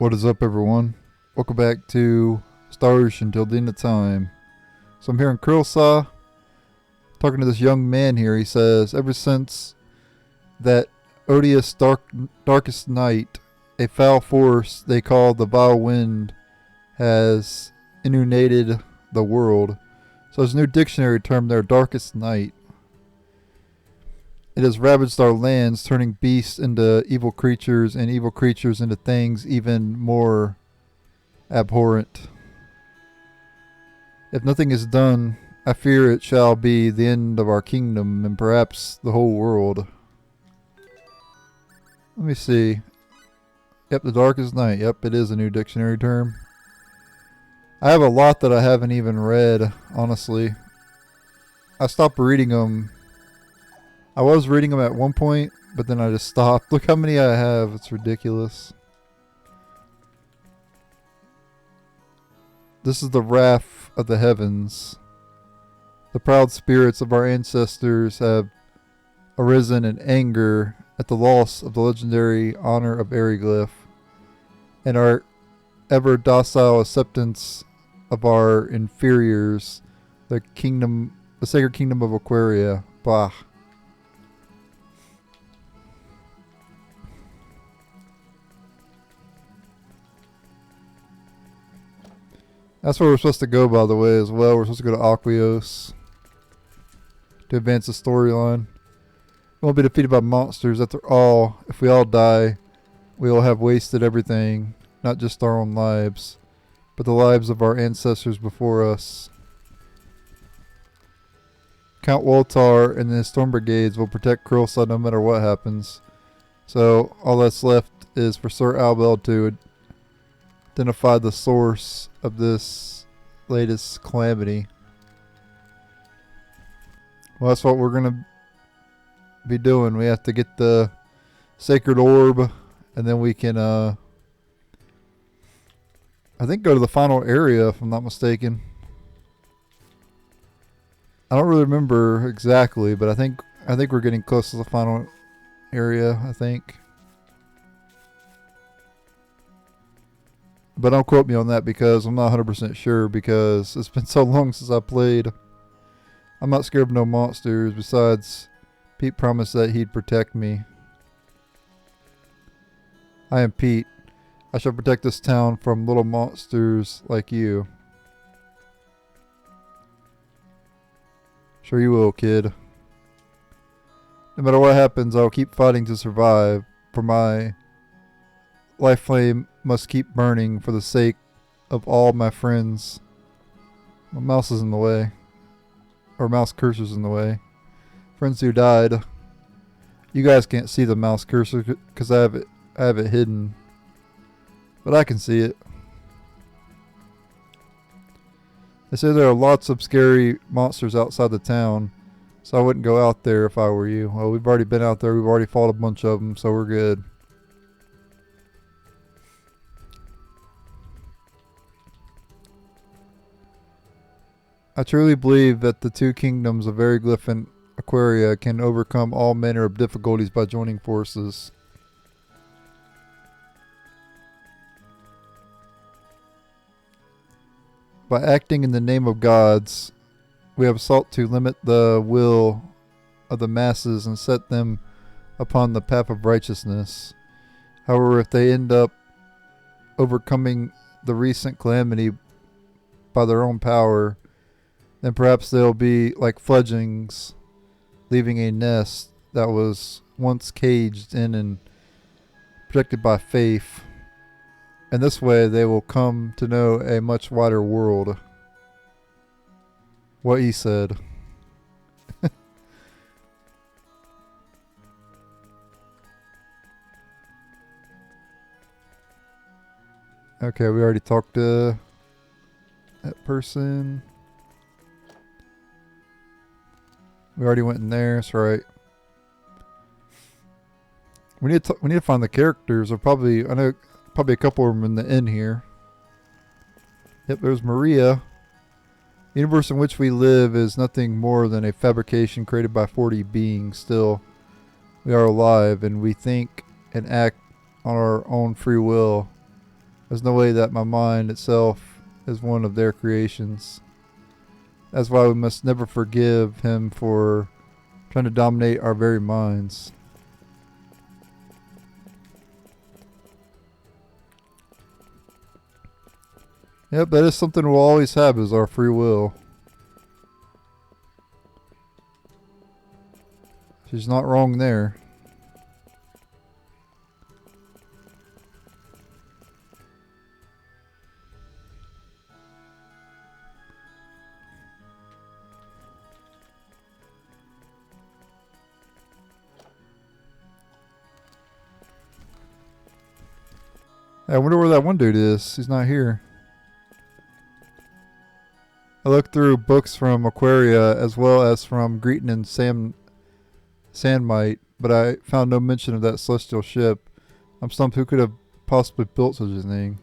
What is up, everyone? Welcome back to Star Ocean Till the End of Time. So I'm here in Krilsa, talking to this young man here. He says, ever since that odious darkest night, a foul force they call the vile wind has inundated the world. So there's a new dictionary term there, darkest night. It has ravaged our lands, turning beasts into evil creatures and evil creatures into things even more abhorrent. If nothing is done, I fear it shall be the end of our kingdom and perhaps the whole world. Let me see. Yep, the darkest night. Yep, it is a new dictionary term. I have a lot that I haven't even read, honestly. I stopped reading them. I was reading them at one point, but then I just stopped. Look how many I have. It's ridiculous. This is the wrath of the heavens. The proud spirits of our ancestors have arisen in anger at the loss of the legendary honor of Airyglyph and our ever docile acceptance of our inferiors, the sacred kingdom of Aquaria. Bah. That's where we're supposed to go, by the way, as well. We're supposed to go to Aquios to advance the storyline. We won't be defeated by monsters. After all, if we all die, we will have wasted everything, not just our own lives, but the lives of our ancestors before us. Count Woltar and his storm brigades will protect Krilsa no matter what happens. So all that's left is for Sir Albel to identify the source of this latest calamity. Well, that's what we're going to be doing. We have to get the sacred orb, and then we can, I think, go to the final area, if I'm not mistaken. I don't really remember exactly, but I think we're getting close to the final area, I think. But don't quote me on that because I'm not 100% sure, because it's been so long since I played. I'm not scared of no monsters. Besides, Pete promised that he'd protect me. I am Pete. I shall protect this town from little monsters like you. Sure you will, kid. No matter what happens, I'll keep fighting to survive, for my life flame must keep burning for the sake of all my friends. My mouse is in the way. Or mouse cursor's in the way. Friends who died. You guys can't see the mouse cursor because I have it hidden. But I can see it. They say there are lots of scary monsters outside the town, so I wouldn't go out there if I were you. Well, we've already been out there. We've already fought a bunch of them, so we're good. I truly believe that the two kingdoms of Airyglyph and Aquaria can overcome all manner of difficulties by joining forces. By acting in the name of gods, we have sought to limit the will of the masses and set them upon the path of righteousness. However, if they end up overcoming the recent calamity by their own power, then perhaps they'll be like fledglings, leaving a nest that was once caged in and protected by faith. And this way they will come to know a much wider world. What he said. Okay, we already talked to that person. We already went in there. That's right. We need to find the characters. Or probably a couple of them in the inn here. Yep, there's Maria. The universe in which we live is nothing more than a fabrication created by 40 beings. Still, we are alive, and we think and act on our own free will. There's no way that my mind itself is one of their creations. That's why we must never forgive him for trying to dominate our very minds. Yep, that is something we'll always have, is our free will. She's not wrong there. I wonder where that one dude is. He's not here. I looked through books from Aquaria as well as from Greeton and Sandmite, but I found no mention of that celestial ship. I'm stumped. Who could have possibly built such a thing?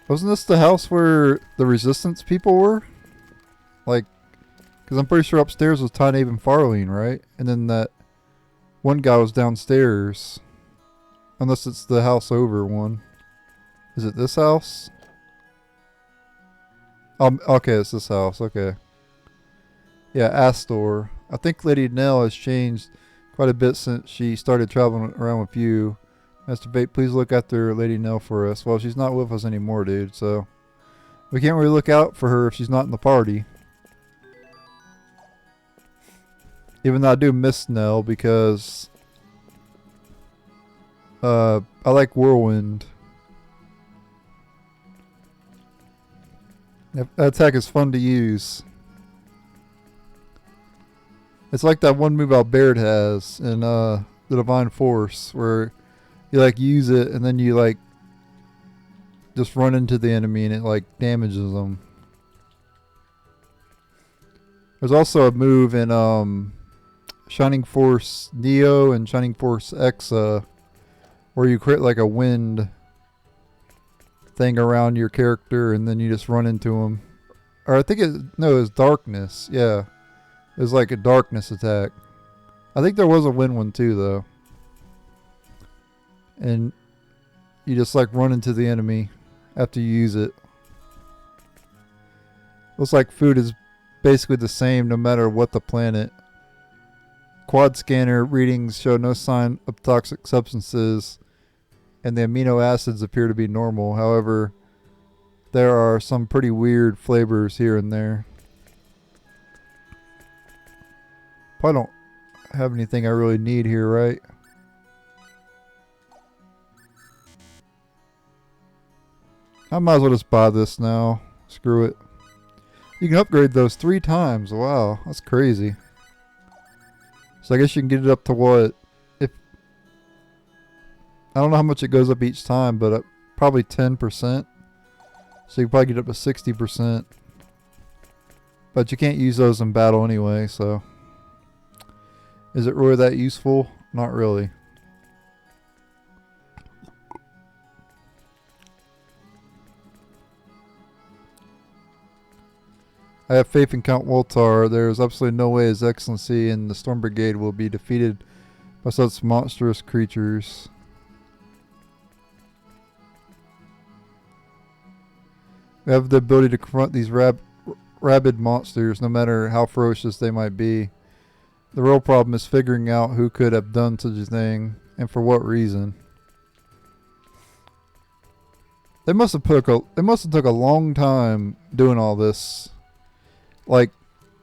Wasn't this the house where the resistance people were? Like, because I'm pretty sure upstairs was Tynabe and Farlene, right? And then that one guy was downstairs. Unless it's the house over one. Is it this house? Okay, it's this house. Okay. Yeah, Astor. I think Lady Nell has changed quite a bit since she started traveling around with you. Master Vape, please look after Lady Nell for us. Well, she's not with us anymore, dude, so we can't really look out for her if she's not in the party. Even though I do miss Nell because I like Whirlwind. That attack is fun to use. It's like that one move Albert has in the Divine Force, where you like use it and then you like just run into the enemy and it like damages them. There's also a move in Shining Force Neo and Shining Force X where you create like a wind thing around your character and then you just run into him. Or I think it's darkness. Yeah. It was like a darkness attack. I think there was a wind one too though. And you just like run into the enemy after you use it. Looks like food is basically the same no matter what the planet. Quad scanner readings show no sign of toxic substances, and the amino acids appear to be normal. However, there are some pretty weird flavors here and there. Probably don't have anything I really need here, right? I might as well just buy this now. Screw it. You can upgrade those 3 times. Wow, that's crazy. So I guess you can get it up to what? If I don't know how much it goes up each time, but probably 10%. So you can probably get up to 60%. But you can't use those in battle anyway, so. Is it really that useful? Not really. I have faith in Count Woltar. There is absolutely no way His Excellency and the Storm Brigade will be defeated by such monstrous creatures. We have the ability to confront these rabid monsters, no matter how ferocious they might be. The real problem is figuring out who could have done such a thing, and for what reason. They must have took a long time doing all this. Like,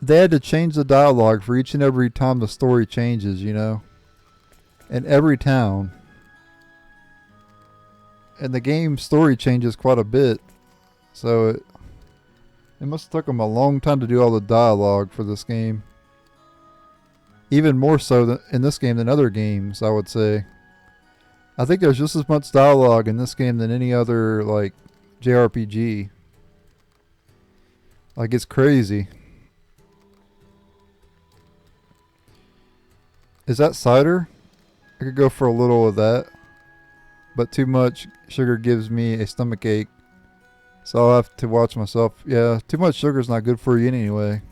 they had to change the dialogue for each and every time the story changes, you know? In every town. And the game story changes quite a bit. So it must have took them a long time to do all the dialogue for this game. Even more so in this game than other games, I would say. I think there's just as much dialogue in this game than any other, like, JRPG. Like, it's crazy. Is that cider? I could go for a little of that. But too much sugar gives me a stomach ache. So I'll have to watch myself. Yeah, too much sugar is not good for you anyway.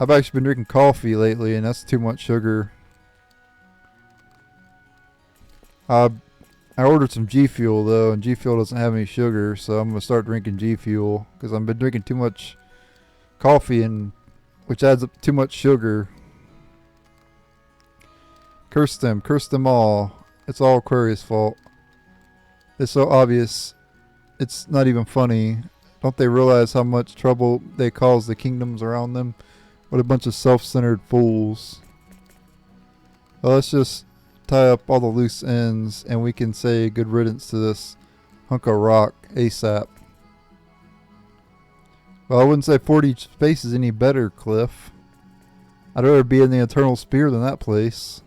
I've actually been drinking coffee lately, and that's too much sugar. I ordered some G Fuel though, and G Fuel doesn't have any sugar, so I'm gonna start drinking G Fuel because I've been drinking too much coffee, and which adds up too much sugar. Curse them all. It's all Aquarius' fault. It's so obvious. It's not even funny. Don't they realize how much trouble they cause the kingdoms around them? What a bunch of self-centered fools. Well, let's just tie up all the loose ends and we can say good riddance to this hunk of rock ASAP. Well, I wouldn't say 40 space is any better, Cliff. I'd rather be in the Eternal Spear than that place.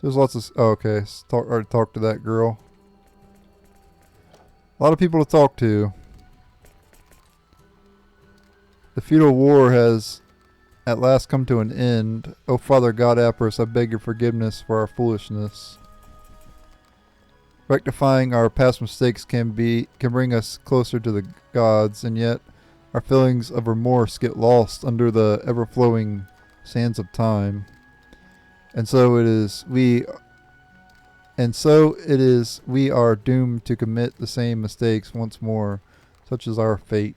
There's lots of... Oh, okay. Already talked to that girl. A lot of people to talk to. The feudal war has at last come to an end. O Father God Apris, I beg your forgiveness for our foolishness. Rectifying our past mistakes can bring us closer to the gods, and yet our feelings of remorse get lost under the ever-flowing sands of time. And so it is we are doomed to commit the same mistakes once more, such is our fate.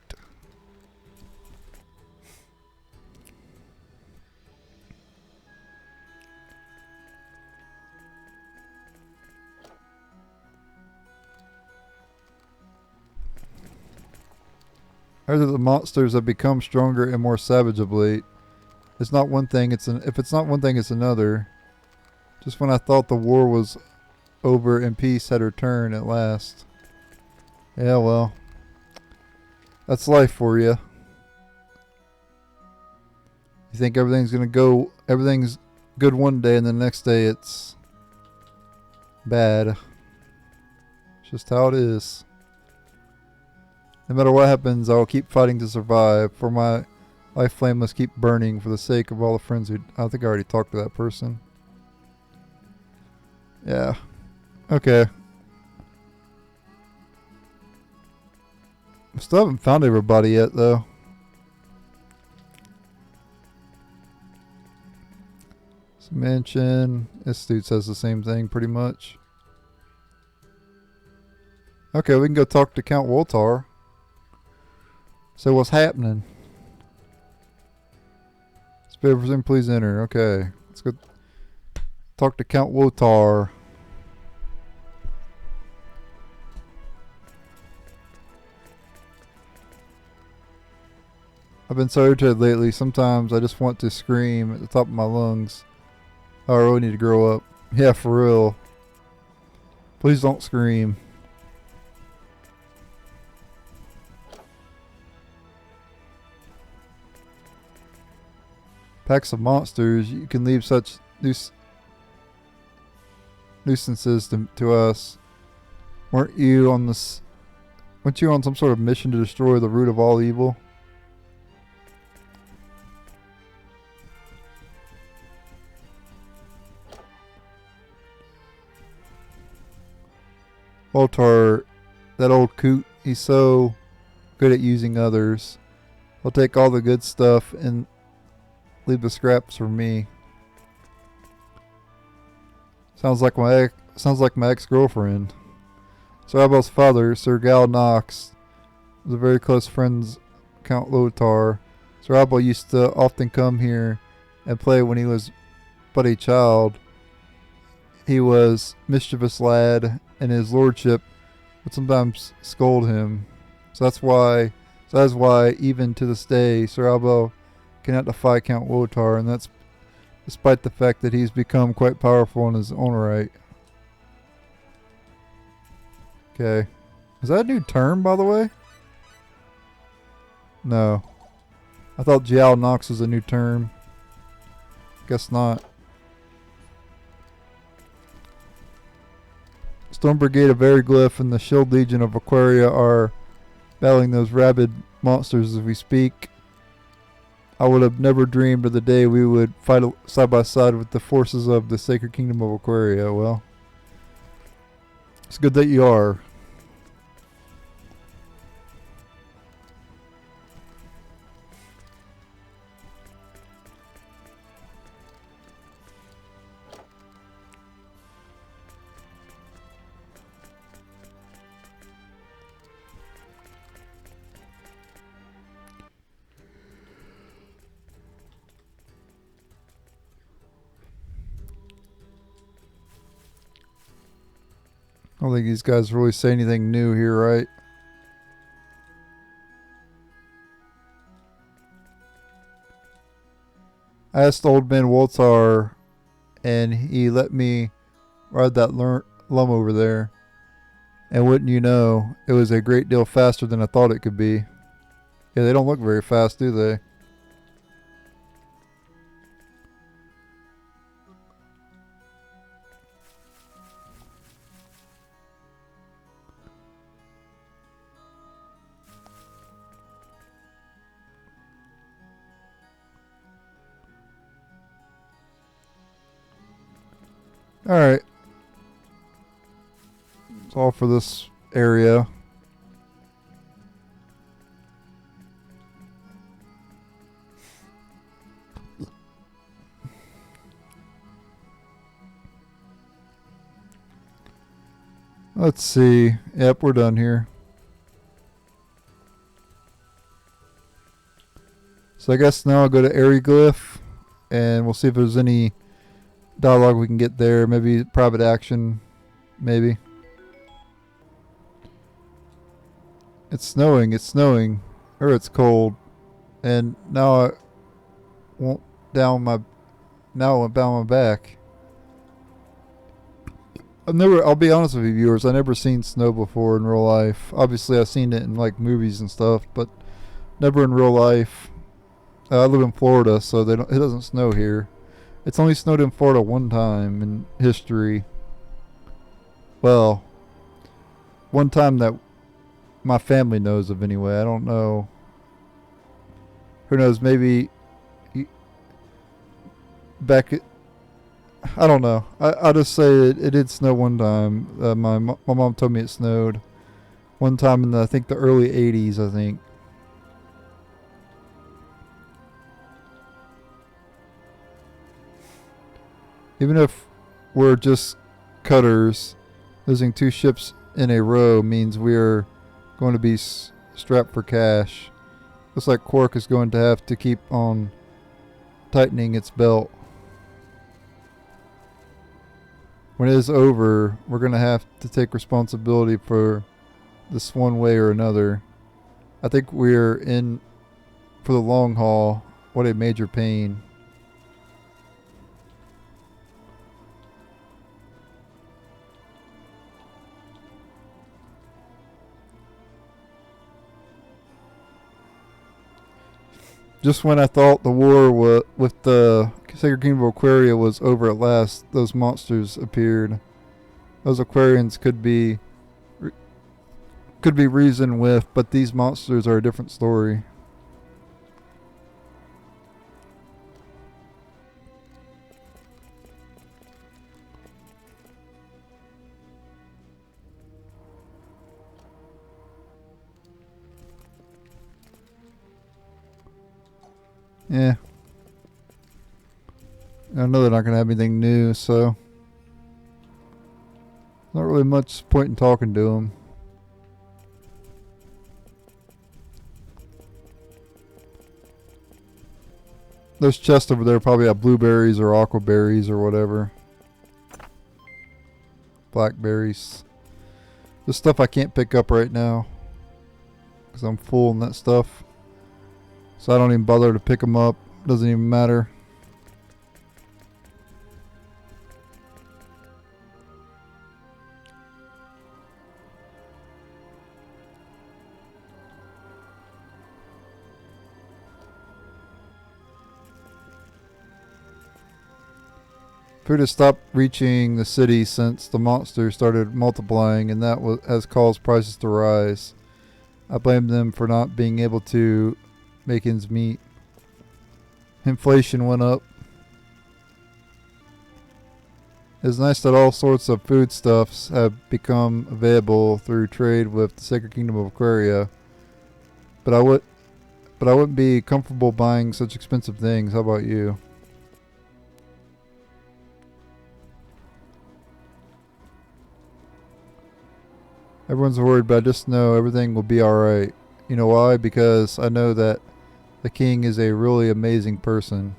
I heard that the monsters have become stronger and more savage of late. It's not one thing, if it's not one thing, it's another. Just when I thought the war was over and peace had returned at last. Yeah, well, that's life for you. You think everything's good one day, and the next day it's bad. It's just how it is. No matter what happens, I will keep fighting to survive, for my life flame must keep burning for the sake of all the friends who... I think I already talked to that person. Yeah. Okay. I still haven't found everybody yet, though. This mansion. This dude says the same thing, pretty much. Okay, we can go talk to Count Woltar. So what's happening? Spirit presume, please enter. Okay. Let's go talk to Count Wotar. I've been so irritated lately. Sometimes I just want to scream at the top of my lungs. Oh, I really need to grow up. Yeah, for real. Please don't scream. Packs of monsters. You can leave such nuisances to us. Weren't you on some sort of mission to destroy the root of all evil? Woltar, that old coot, he's so good at using others. He'll take all the good stuff and leave the scraps for me. Sounds like my ex-girlfriend. Sir Abel's father, Sir Gal Knox, was a very close friend of Count Lothar. Sir Abel used to often come here and play when he was but a child. He was mischievous lad, and his lordship would sometimes scold him. So that's why even to this day, Sir Abel cannot defy Count Wotar, and that's despite the fact that he's become quite powerful in his own right. Okay. Is that a new term, by the way? No. I thought Jiao Nox was a new term. Guess not. Storm Brigade of Airyglyph and the Shield Legion of Aquaria are battling those rabid monsters as we speak. I would have never dreamed of the day we would fight side by side with the forces of the Sacred Kingdom of Aquaria. Well, it's good that you are. I don't think these guys really say anything new here, right? I asked old man Woltar, and he let me ride that lum over there. And wouldn't you know, it was a great deal faster than I thought it could be. Yeah, they don't look very fast, do they? Alright. That's all for this area. Let's see. Yep, we're done here. So I guess now I'll go to Airyglyph, and we'll see if there's any dialogue we can get there. Maybe private action. Maybe. It's snowing. Or it's cold. And now I won't now I went down my back. I'll be honest with you viewers, I've never seen snow before in real life. Obviously I've seen it in like movies and stuff, but never in real life. I live in Florida, so it doesn't snow here. It's only snowed in Florida one time in history. Well, one time that my family knows of anyway. I don't know. Who knows, maybe I don't know. I'll just say it did snow one time. My mom told me it snowed one time in I think the early 80s, I think. Even if we're just cutters, losing 2 ships in a row means we're going to be strapped for cash. Looks like Quark is going to have to keep on tightening its belt. When it is over, we're going to have to take responsibility for this one way or another. I think we're in for the long haul. What a major pain. Just when I thought the war with the Sacred Kingdom of Aquaria was over at last, those monsters appeared. Those Aquarians could be reasoned with, but these monsters are a different story. Yeah. I know they're not going to have anything new, so not really much point in talking to them. Those chests over there probably have blueberries or aquaberries or whatever. Blackberries. This stuff I can't pick up right now because I'm full on that stuff. So I don't even bother to pick them up. Doesn't even matter. Food has stopped reaching the city since the monsters started multiplying, and that has caused prices to rise. I blame them for not being able to make ends meet. Inflation went up. It's nice that all sorts of foodstuffs have become available through trade with the Sacred Kingdom of Aquaria, but I wouldn't be comfortable buying such expensive things. How about you? Everyone's worried, but I just know everything will be alright. You know why? Because I know that the king is a really amazing person.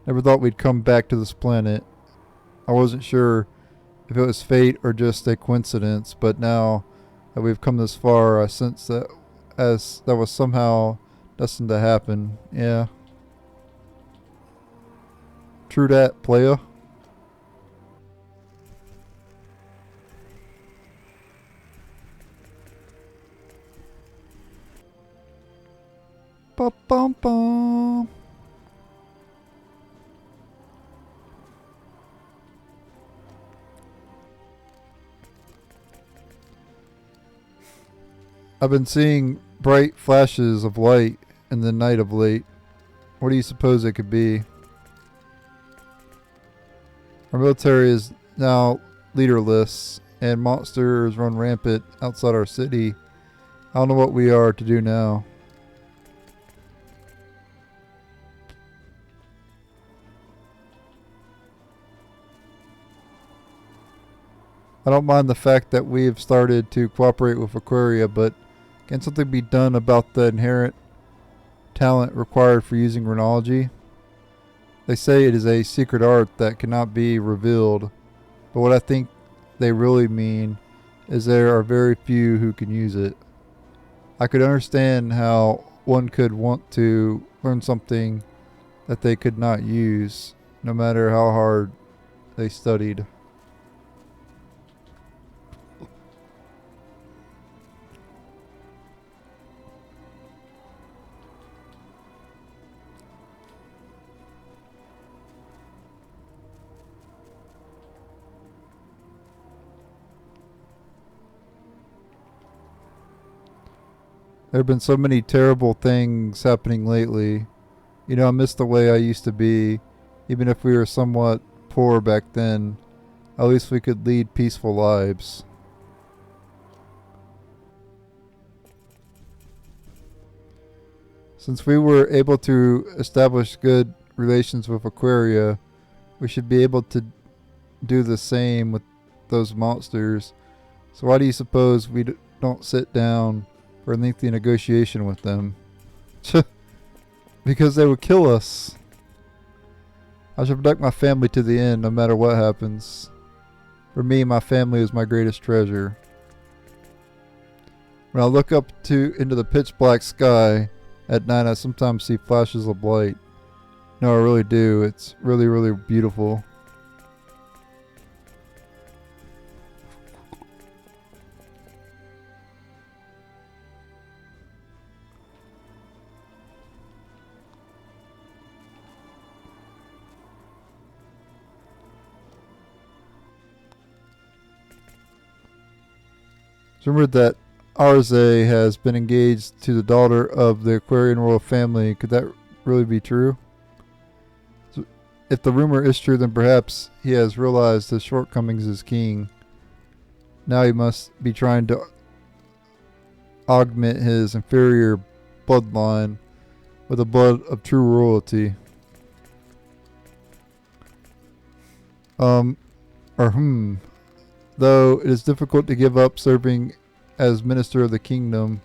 Never thought we'd come back to this planet. I wasn't sure if it was fate or just a coincidence, but now that we've come this far, I sense that as that was somehow destined to happen. Yeah. True that, playa. Ba-bum-bum. I've been seeing bright flashes of light in the night of late. What do you suppose it could be? Our military is now leaderless, and monsters run rampant outside our city. I don't know what we are to do now. I don't mind the fact that we have started to cooperate with Aquaria, but can something be done about the inherent talent required for using Rhenology? They say it is a secret art that cannot be revealed, but what I think they really mean is there are very few who can use it. I could understand how one could want to learn something that they could not use, no matter how hard they studied. There have been so many terrible things happening lately. You know, I miss the way I used to be. Even if we were somewhat poor back then, at least we could lead peaceful lives. Since we were able to establish good relations with Aquaria, we should be able to do the same with those monsters. So why do you suppose we don't sit down for a lengthy negotiation with them? Because they would kill us. I should protect my family to the end, no matter what happens. For me, my family is my greatest treasure. When I look up into the pitch black sky at night, I sometimes see flashes of light. No, I really do. It's really, really beautiful. Remember that Arze has been engaged to the daughter of the Aquarian royal family. Could that really be true? So if the rumor is true, then perhaps he has realized his shortcomings as king. Now he must be trying to augment his inferior bloodline with the blood of true royalty. Though it is difficult to give up serving as minister of the kingdom,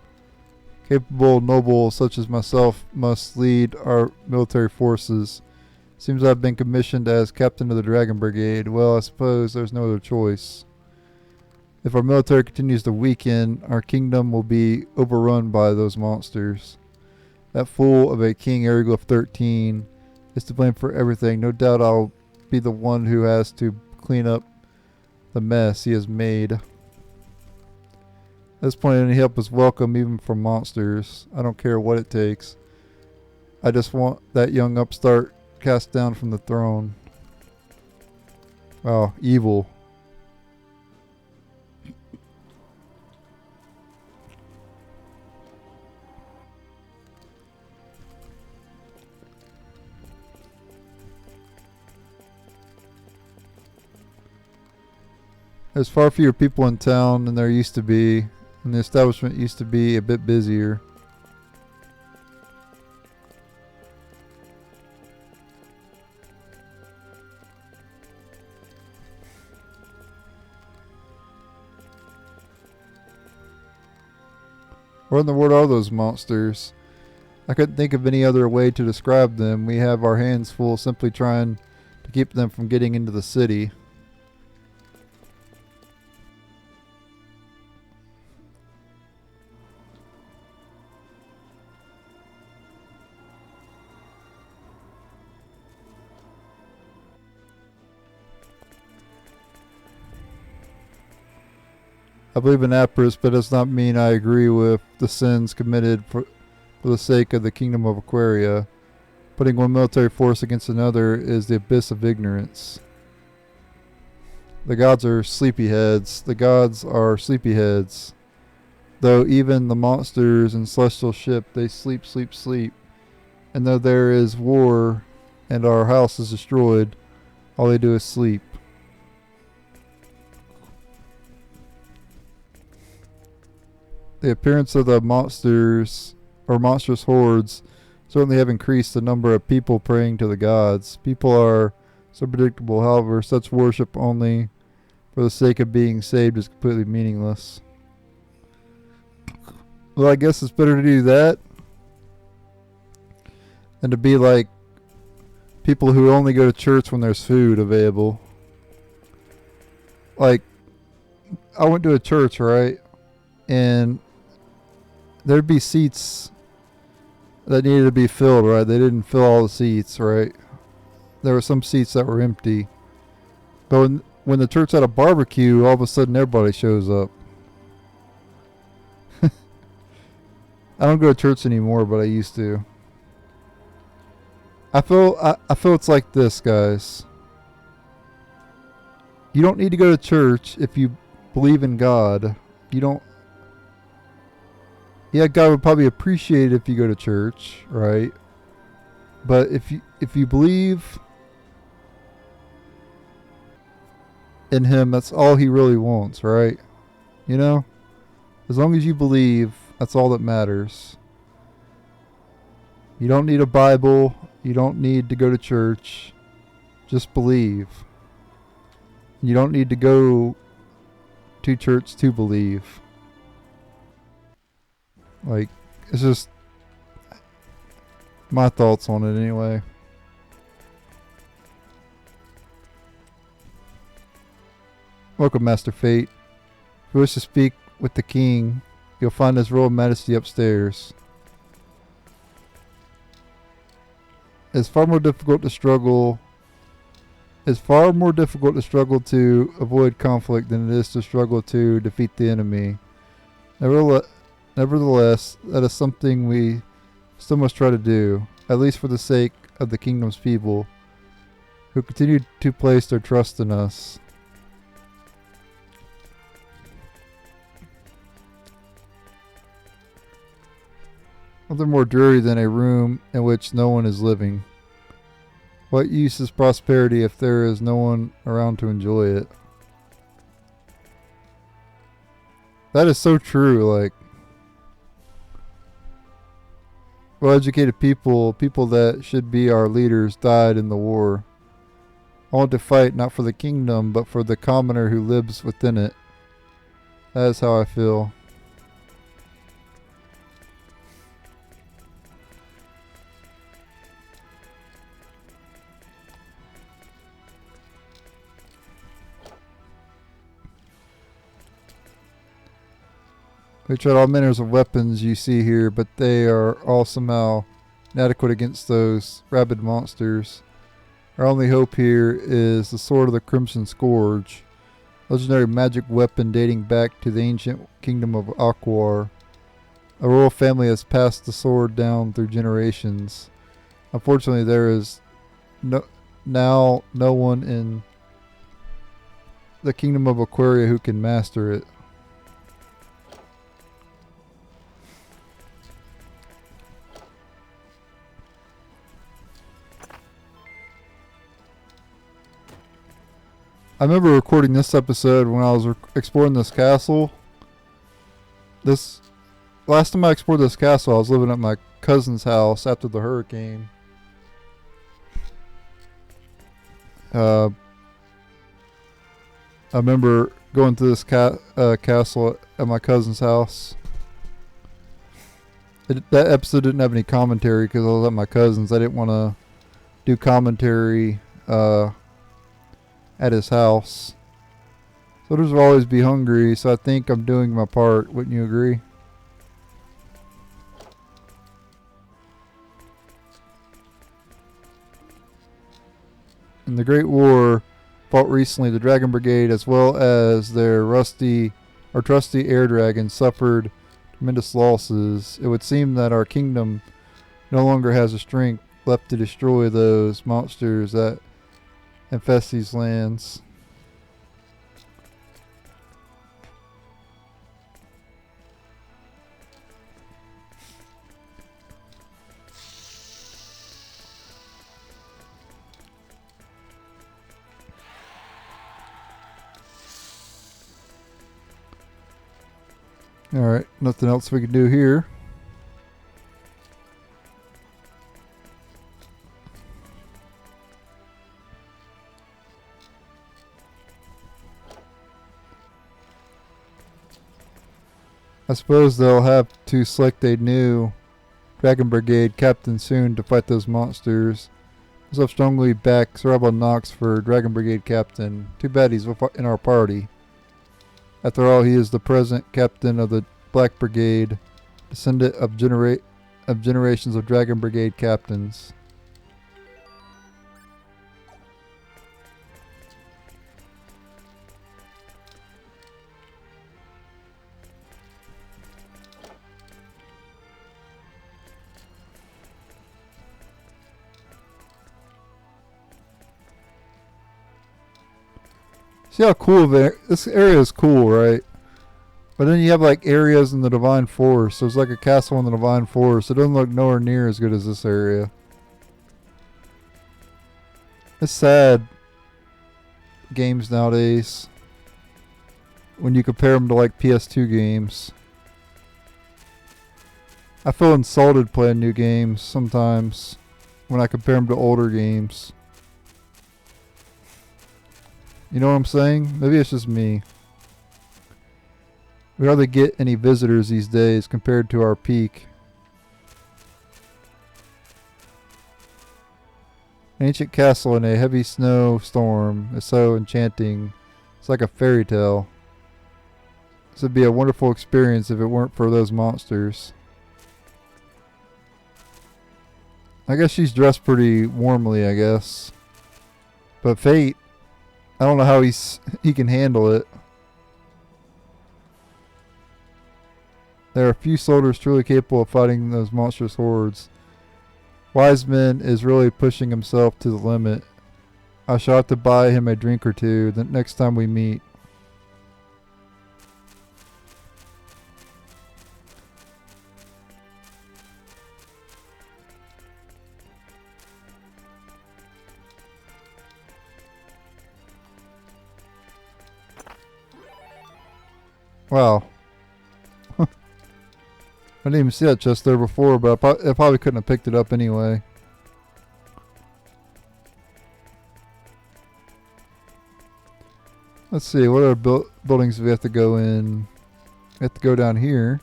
capable nobles such as myself must lead our military forces. Seems I've been commissioned as captain of the Dragon Brigade. Well, I suppose there's no other choice. If our military continues to weaken, our kingdom will be overrun by those monsters. That fool of a King Airyglyph 13 is to blame for everything. No doubt I'll be the one who has to clean up the mess he has made. At this point, any help is welcome, even from monsters. I don't care what it takes. I just want that young upstart cast down from the throne. Wow, evil. There's far fewer people in town than there used to be, and the establishment used to be a bit busier. What in the world are those monsters? I couldn't think of any other way to describe them. We have our hands full simply trying to keep them from getting into the city. I believe in Apris, but it does not mean I agree with the sins committed for the sake of the kingdom of Aquaria. Putting one military force against another is the abyss of ignorance. The gods are sleepyheads. The gods are sleepyheads. Though even the monsters in Celestial Ship, they sleep, sleep, sleep. And though there is war and our house is destroyed, all they do is sleep. The appearance of the monsters or monstrous hordes certainly have increased the number of people praying to the gods. People are so predictable, however, such worship only for the sake of being saved is completely meaningless. Well, I guess it's better to do that than to be like people who only go to church when there's food available. Like, I went to a church, right? And there'd be seats that needed to be filled, right? They didn't fill all the seats, right? There were some seats that were empty. But when the church had a barbecue, all of a sudden everybody shows up. I don't go to church anymore, but I used to. I feel it's like this, guys. You don't need to go to church if you believe in God. You don't. Yeah, God would probably appreciate it if you go to church, right? But if you believe in Him, that's all He really wants, right? You know, as long as you believe, that's all that matters. You don't need a Bible. You don't need to go to church. Just believe. You don't need to go to church to believe. Like, it's just my thoughts on it anyway. Welcome, Master Fate. If you wish to speak with the king, you'll find his royal majesty upstairs. It's far more difficult to struggle to avoid conflict than it is to struggle to defeat the enemy. Nevertheless, that is something we still must try to do, at least for the sake of the kingdom's people, who continue to place their trust in us. Nothing more dreary than a room in which no one is living. What use is prosperity if there is no one around to enjoy it? That is so true. Like, well-educated people that should be our leaders, died in the war. I want to fight not for the kingdom, but for the commoner who lives within it. That is how I feel. We tried all manners of weapons you see here, but they are all somehow inadequate against those rabid monsters. Our only hope here is the Sword of the Crimson Scourge, legendary magic weapon dating back to the ancient kingdom of Aquar. A royal family has passed the sword down through generations. Unfortunately, there is no one in the kingdom of Aquaria who can master it. I remember recording this episode when I was exploring this castle. Last time I explored this castle, I was living at my cousin's house after the hurricane. I remember going to this castle at my cousin's house. That episode didn't have any commentary because I was at my cousin's. I didn't want to do commentary at his house. Soldiers will always be hungry, so I think I'm doing my part. Wouldn't you agree? In the Great War fought recently, the Dragon Brigade, as well as their rusty Our trusty air dragon suffered tremendous losses. It would seem that our kingdom no longer has the strength left to destroy those monsters that infest these lands. Alright, nothing else we can do here. I suppose they'll have to select a new Dragon Brigade captain soon to fight those monsters. So strongly back Cerebral Nox for Dragon Brigade captain. Too bad he's in our party. After all, he is the present captain of the Black Brigade, descendant of generations of Dragon Brigade captains. See how cool this area is cool, right? But then you have like areas in the Divine Forest. So it's like a castle in the Divine Forest. It doesn't look nowhere near as good as this area. It's sad. Games nowadays. When you compare them to like PS2 games. I feel insulted playing new games sometimes. When I compare them to older games. You know what I'm saying? Maybe it's just me. We hardly get any visitors these days compared to our peak. An ancient castle in a heavy snowstorm is so enchanting. It's like a fairy tale. This would be a wonderful experience if it weren't for those monsters. I guess she's dressed pretty warmly, I guess. But Fate, I don't know how he can handle it. There are few soldiers truly capable of fighting those monstrous hordes. Wiseman is really pushing himself to the limit. I shall have to buy him a drink or two the next time we meet. Wow. I didn't even see that chest there before, but I probably couldn't have picked it up anyway. Let's see, what other buildings do we have to go in? We have to go down here.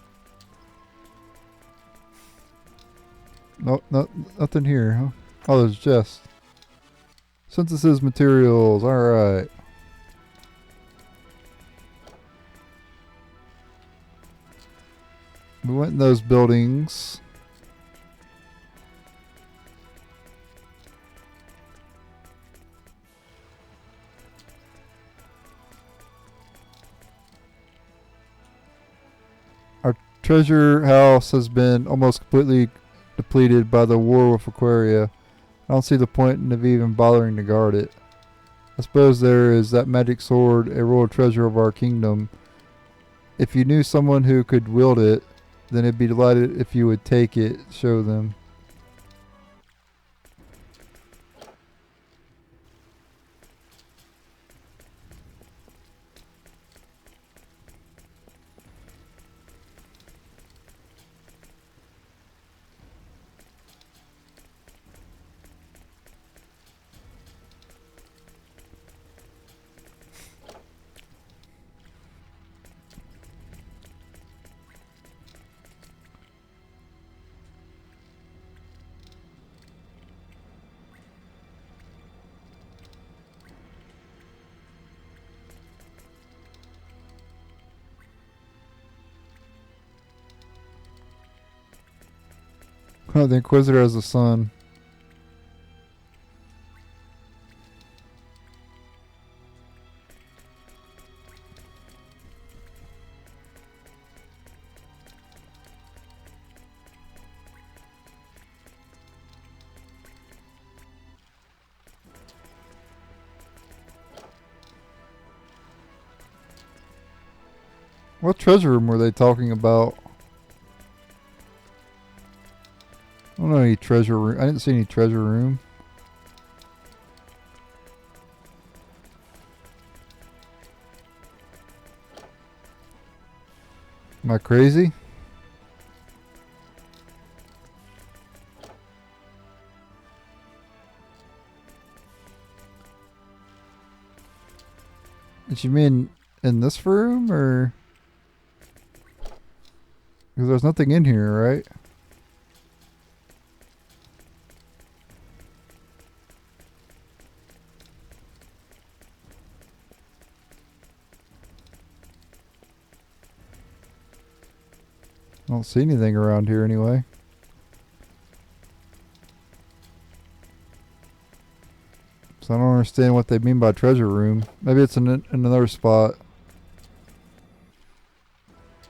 No, nothing here, huh? Oh, there's a chest. Synthesis materials, alright. We went in those buildings. Our treasure house has been almost completely depleted by the war with Aquaria. I don't see the point of even bothering to guard it. I suppose there is that magic sword, a royal treasure of our kingdom. If you knew someone who could wield it, then I'd be delighted if you would take it, show them. Oh, the Inquisitor has a son. What treasure room were they talking about? I don't know any treasure room. I didn't see any treasure room. Am I crazy? Did you mean in this room, or? Because there's nothing in here, right? I don't see anything around here anyway. So I don't understand what they mean by treasure room. Maybe it's in another spot.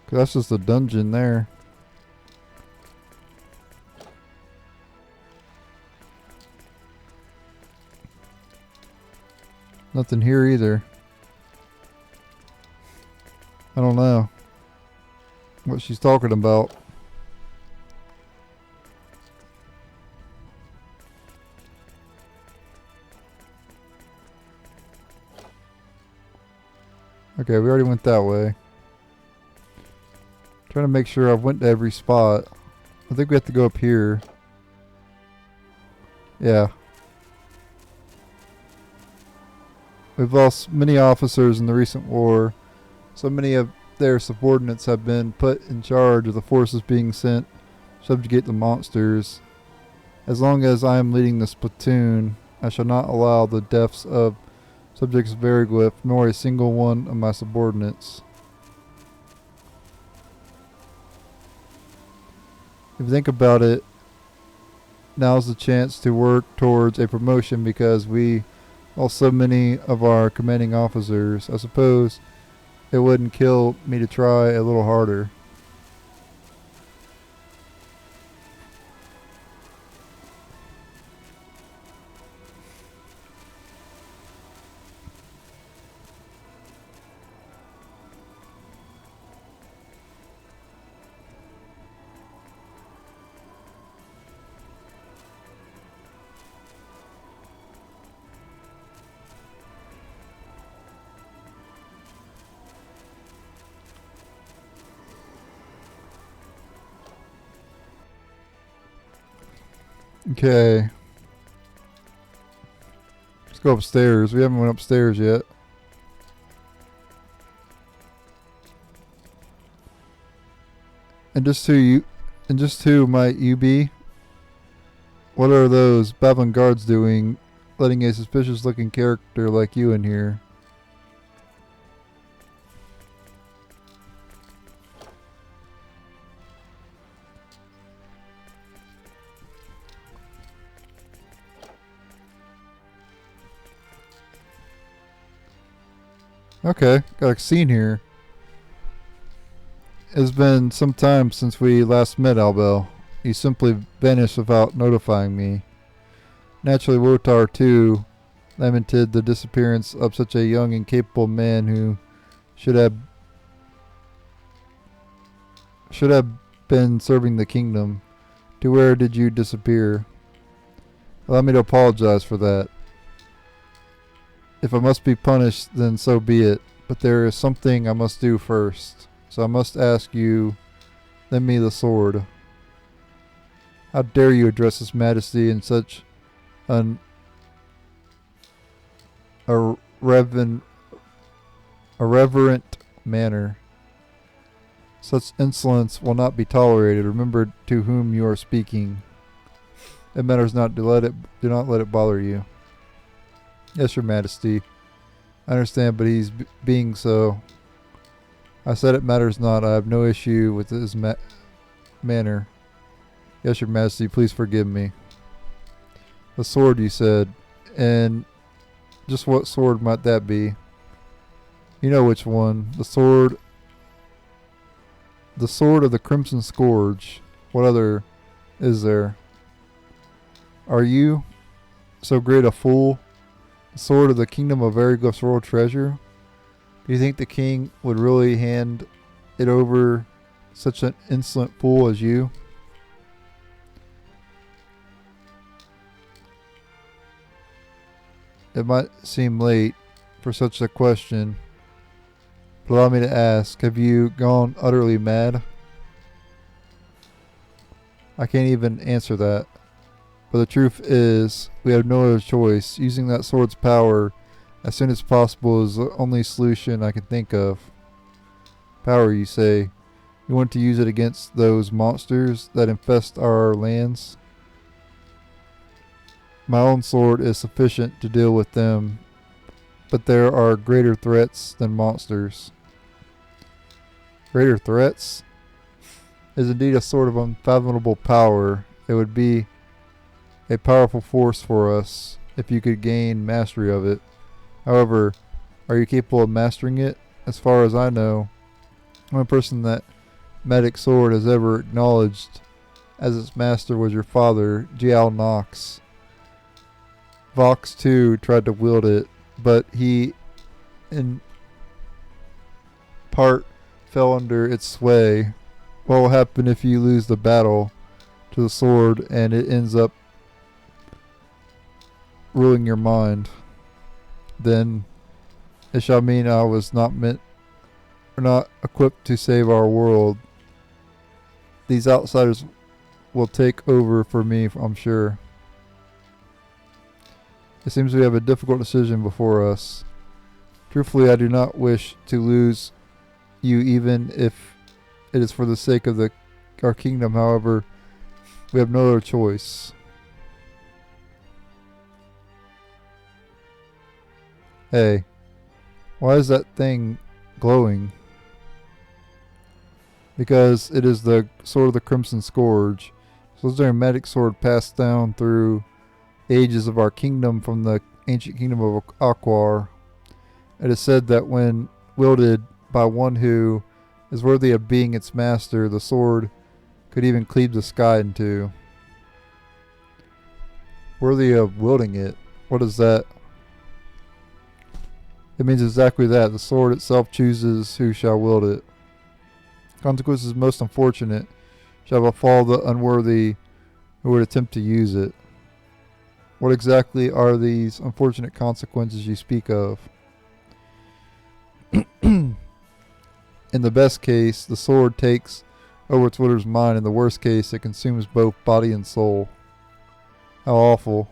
Cause that's just a dungeon there. Nothing here either. I don't know what she's talking about. Okay, we already went that way. Trying to make sure I've went to every spot. I think we have to go up here. Yeah. We've lost many officers in the recent war. So many of their subordinates have been put in charge of the forces being sent to subjugate the monsters. As long as I am leading this platoon, I shall not allow the deaths of subjects of Airyglyph, nor a single one of my subordinates. If you think about it, now's the chance to work towards a promotion because we lost so many of our commanding officers. I suppose it wouldn't kill me to try a little harder. Okay. Let's go upstairs. We haven't went upstairs yet. And just who might you be? What are those babbling guards doing, letting a suspicious looking character like you in here? Okay, got a scene here. It's been some time since we last met, Albel. You simply vanished without notifying me. Naturally, Wotar too lamented the disappearance of such a young and capable man who should have been serving the kingdom. To where did you disappear? Allow me to apologize for that. If I must be punished, then so be it. But there is something I must do first. So I must ask you, lend me the sword. How dare you address His Majesty in such an irreverent manner? Such insolence will not be tolerated. Remember to whom you are speaking. It matters not. Do not let it bother you. Yes, Your Majesty. I understand, but he's being so. I said it matters not. I have no issue with his manner. Yes, Your Majesty, please forgive me. The sword, you said. And just what sword might that be? You know which one. The sword of the Crimson Scourge. What other is there? Are you so great a fool? The sword of the kingdom of Airyglyph's royal treasure? Do you think the king would really hand it over such an insolent fool as you? It might seem late for such a question, but allow me to ask, have you gone utterly mad? I can't even answer that. But the truth is, we have no other choice. Using that sword's power as soon as possible is the only solution I can think of. Power, you say? You want to use it against those monsters that infest our lands? My own sword is sufficient to deal with them, but there are greater threats than monsters. Greater threats? Is indeed a sort of unfathomable power. It would be a powerful force for us if you could gain mastery of it. However, are you capable of mastering it? As far as I know, the only person that Medic Sword has ever acknowledged as its master was your father, Yugioh Nox. Vox too tried to wield it, but he in part fell under its sway. What will happen if you lose the battle to the sword and it ends up ruling your mind? Then it shall mean I was not equipped to save our world. These outsiders will take over for me, I'm sure. It seems we have a difficult decision before us. Truthfully, I do not wish to lose you even if it is for the sake of our kingdom. However, we have no other choice. Hey, why is that thing glowing? Because it is the Sword of the Crimson Scourge. So it's a magic sword passed down through ages of our kingdom from the ancient kingdom of Aquar. It is said that when wielded by one who is worthy of being its master, the sword could even cleave the sky in two. Worthy of wielding it? What is that? It means exactly that. The sword itself chooses who shall wield it. Consequences most unfortunate shall befall the unworthy who would attempt to use it. What exactly are these unfortunate consequences you speak of? In the best case, the sword takes over its wielder's mind. In the worst case, it consumes both body and soul. How awful.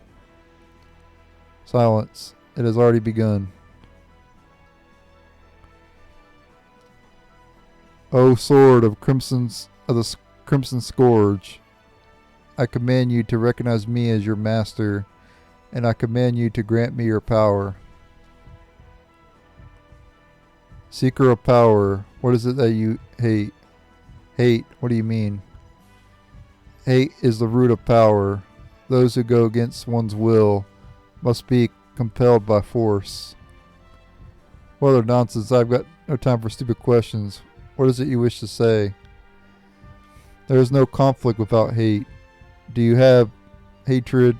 Silence. It has already begun. O sword of the Crimson Scourge, I command you to recognize me as your master, and I command you to grant me your power. Seeker of power, what is it that you hate? Hate, what do you mean? Hate is the root of power. Those who go against one's will must be compelled by force. What other nonsense? I've got no time for stupid questions. What is it you wish to say? There is no conflict without hate. Do you have hatred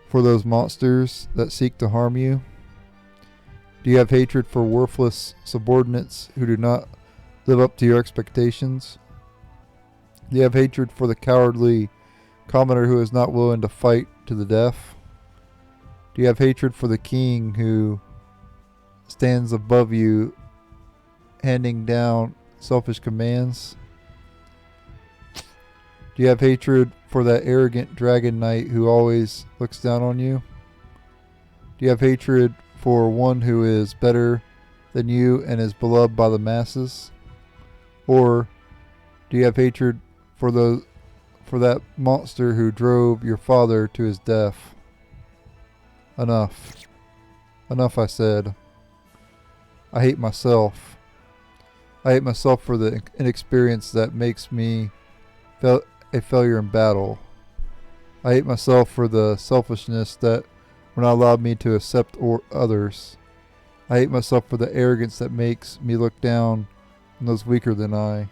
for those monsters that seek to harm you? Do you have hatred for worthless subordinates who do not live up to your expectations? Do you have hatred for the cowardly commoner who is not willing to fight to the death? Do you have hatred for the king who stands above you, handing down selfish commands? Do you have hatred for that arrogant dragon knight who always looks down on you? Do you have hatred for one who is better than you and is beloved by the masses? Or do you have hatred for that monster who drove your father to his death? Enough. Enough, I said. I hate myself. I hate myself for the inexperience that makes me a failure in battle. I hate myself for the selfishness that will not allow me to accept others. I hate myself for the arrogance that makes me look down on those weaker than I.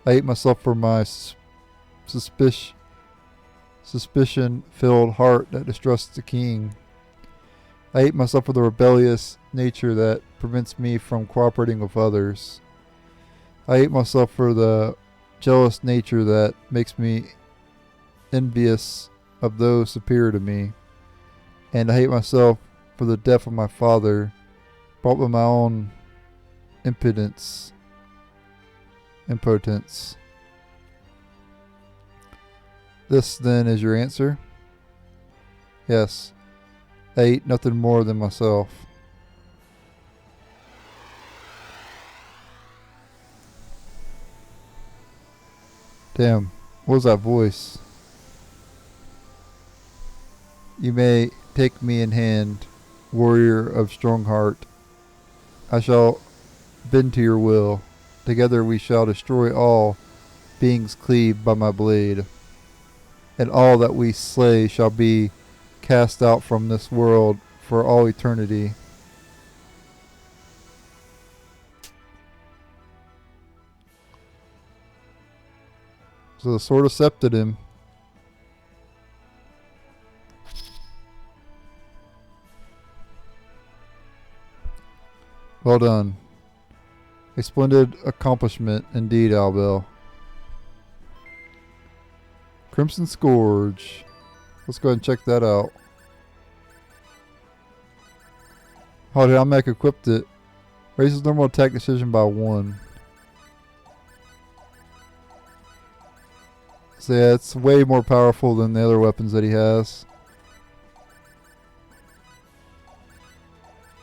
I hate myself for my suspicion-filled heart that distrusts the king. I hate myself for the rebellious nature that prevents me from cooperating with others. I hate myself for the jealous nature that makes me envious of those superior to me. And I hate myself for the death of my father, brought by my own impotence. This then is your answer? Yes. I hate nothing more than myself. Damn, what was that voice? You may take me in hand, warrior of strong heart. I shall bend to your will. Together we shall destroy all beings cleaved by my blade, and all that we slay shall be cast out from this world for all eternity. So the sword accepted him. Well done. A splendid accomplishment indeed, Albel. Crimson Scourge. Let's go ahead and check that out. Oh, did Almec equipped it? Raises normal attack decision by 1. So yeah, it's way more powerful than the other weapons that he has.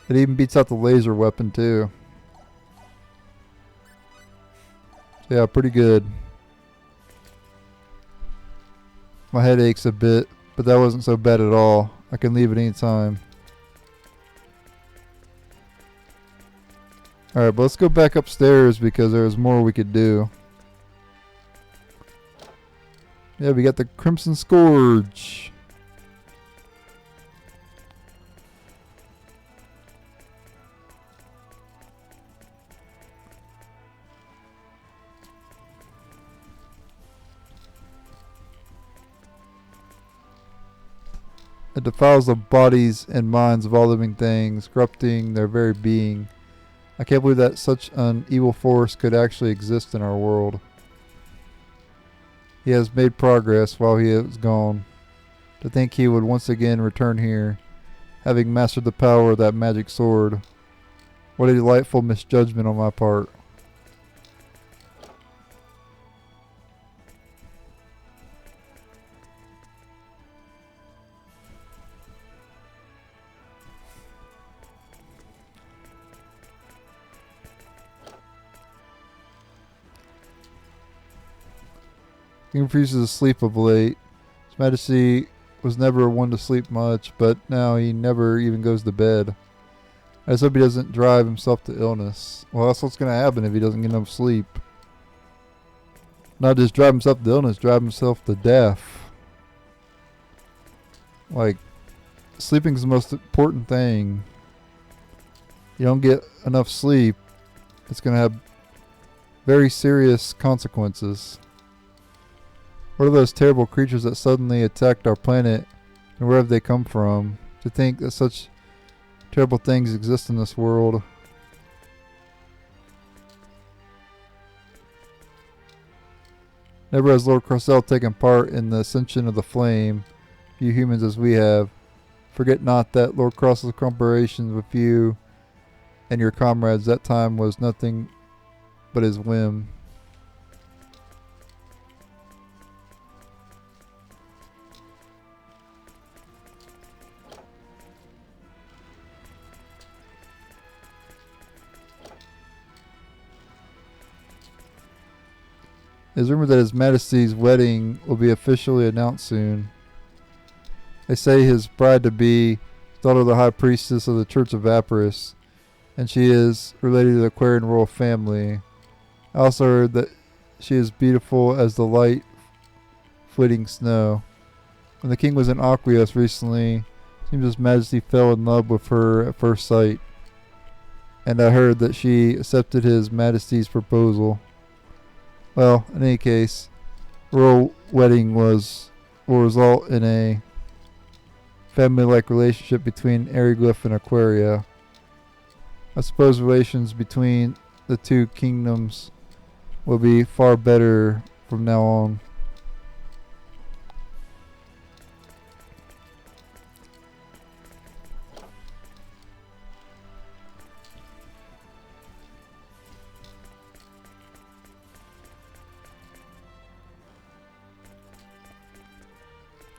It even beats out the laser weapon too. So yeah, pretty good. My head aches a bit, but that wasn't so bad at all. I can leave at any time. Alright, but let's go back upstairs because there's more we could do. Yeah, we got the Crimson Scourge. It defiles the bodies and minds of all living things, corrupting their very being. I can't believe that such an evil force could actually exist in our world. He has made progress while he is gone. To think he would once again return here, having mastered the power of that magic sword. What a delightful misjudgment on my part. He refuses to sleep of late. His Majesty was never one to sleep much, but now he never even goes to bed. I just hope he doesn't drive himself to illness. Well, that's what's going to happen if he doesn't get enough sleep. Not just drive himself to illness, drive himself to death. Like, sleeping is the most important thing. You don't get enough sleep, it's going to have very serious consequences. What are those terrible creatures that suddenly attacked our planet, and where have they come from? To think that such terrible things exist in this world. Never has Lord Crossell taken part in the ascension of the flame, few humans as we have. Forget not that Lord Crossell's collaboration with you and your comrades that time was nothing but his whim. It is rumored that His Majesty's wedding will be officially announced soon. They say his bride-to-be is daughter of the High Priestess of the Church of Vaporus, and she is related to the Aquarian royal family. I also heard that she is beautiful as the light fleeting snow. When the king was in Aquios recently, it seems His Majesty fell in love with her at first sight, and I heard that she accepted His Majesty's proposal. Well, in any case, the royal wedding will result in a family-like relationship between Airyglyph and Aquaria. I suppose relations between the two kingdoms will be far better from now on.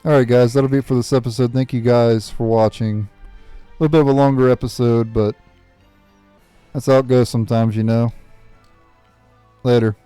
Alright guys, that'll be it for this episode. Thank you guys for watching. A little bit of a longer episode, but that's how it goes sometimes, you know. Later.